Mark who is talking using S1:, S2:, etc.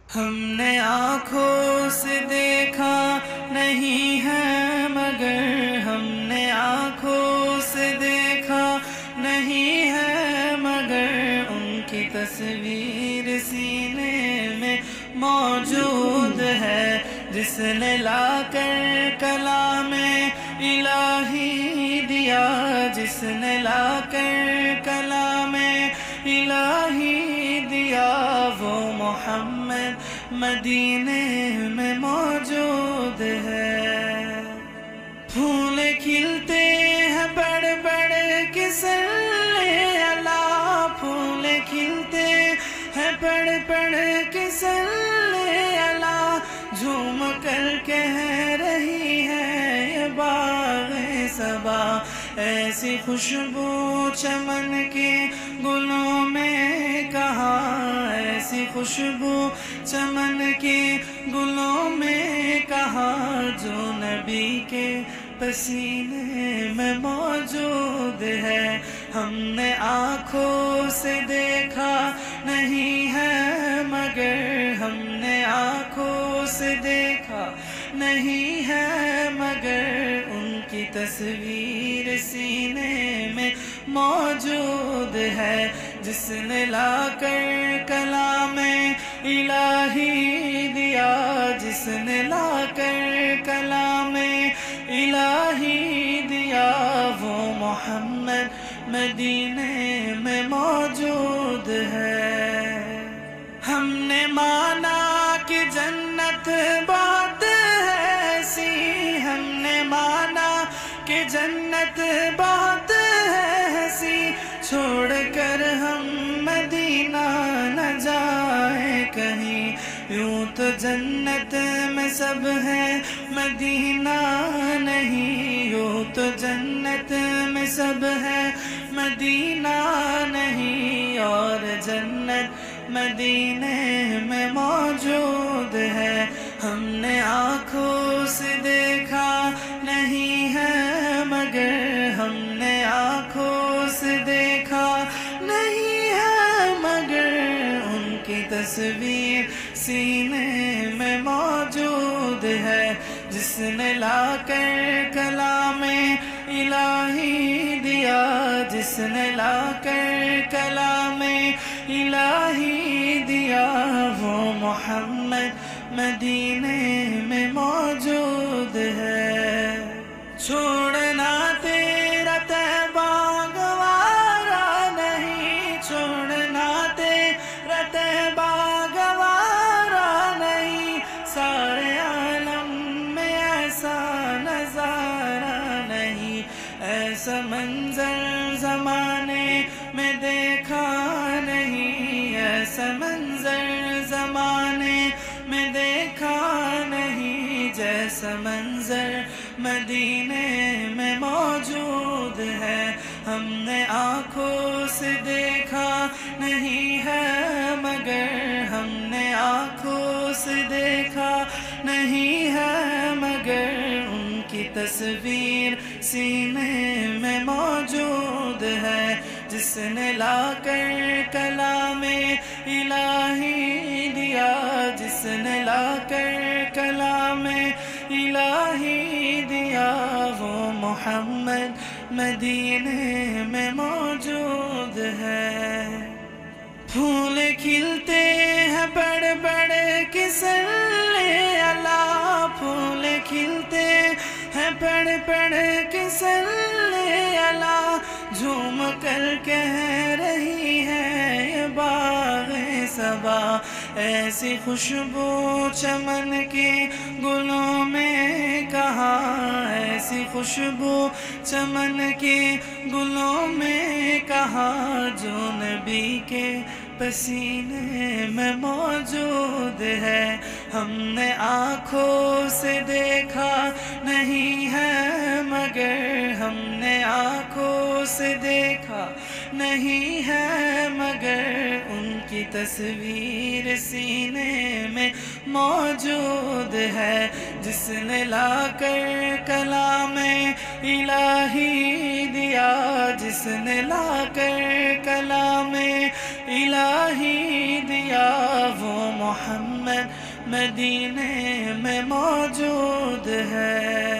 S1: ہم نے آنکھوں سے دیکھا نہیں ہے مگر ہم نے آنکھوں سے دیکھا نہیں ہے مگر ان کی تصویر سینے میں موجود ہے، جس نے لا کر کلام الہی دیا، جس نے لا کر کلام الہی دیا، وہ محمد مدینے میں موجود ہے۔ پھول کھلتے ہیں بڑھ بڑھ کے صلی اللہ، پھول کھلتے ہیں بڑھ بڑھ کے صلی اللہ، جھوم کر کہہ رہی ہے یہ باغ صبا، ایسی خوشبو چمن کے گلوں میں کہاں، ایسی خوشبو چمن کے گلوں میں کہاں، جو نبی کے پسینے میں موجود ہے۔ ہم نے آنکھوں سے دیکھا نہیں ہے مگر ہم نے آنکھوں سے دیکھا نہیں ہے مگر ان کی تصویر سینے میں موجود ہے، جس نے لا کر کلام الہی دیا، جس نے لا کر کلام الہی دیا، وہ محمد مدینے میں موجود ہے۔ ہم نے مانا کہ جنت بات ہے ایسی، ہم نے مانا کہ جنت بات ہے ایسی، چھوڑ کر ہم مدینہ نہ جائیں کہیں، یوں تو جنت میں سب ہے مدینہ نہیں، یوں تو جنت میں سب ہے مدینہ نہیں، اور جنت مدینے میں موجود ہے۔ ہم نے آنکھوں سے دیکھا نہیں ہے مگر ہم نے آنکھوں سے دیکھا نہیں ہے مگر ان کی تصویر سینے میں موجود ہے، جس نے لا کر کلام الہی دیا، جس نے لا کر کلام الہی دیا، وہ محمد مدینے میں موجود ہے۔ چھوڑنا تیرا طیبہ گوارا نہیں، چھوڑنا تیرا طیبہ گوارا نہیں، سارے عالم میں ایسا نظارہ نہیں، ایسا منظر زمانے میں دیکھا نہیں، ایسا منظر زمانے میں دیکھا نہیں، جیسا منظر مدینے میں موجود ہے۔ ہم نے آنکھوں سے دیکھا نہیں ہے مگر ہم نے آنکھوں سے دیکھا نہیں ہے مگر ان کی تصویر سینے میں موجود ہے، جس نے لا کر کلام الہی دیا، جس نے لا کر کلام الہی دیا، وہ محمد مدینے میں موجود ہے۔ پھول کھلتے ہیں بڑھ بڑھ کے صلی اللہ، پھول کھلتے ہیں بڑھ بڑھ کے صلی اللہ، جھوم کر کہہ رہی ہے یہ باغ صبا، ایسی خوشبو چمن کے گلوں میں کہاں، ایسی خوشبو چمن کے گلوں میں کہاں، جو نبی کے پسینے میں موجود ہے۔ ہم نے آنکھوں سے دیکھا نہیں ہے مگر ہم نے آنکھوں سے دیکھا نہیں ہے مگر ان کی تصویر سینے میں موجود ہے، جس نے لا کر کلام الہی دیا، جس نے لا کر کلام الہی دیا، وہ محمد دامن مدینے میں موجود ہے۔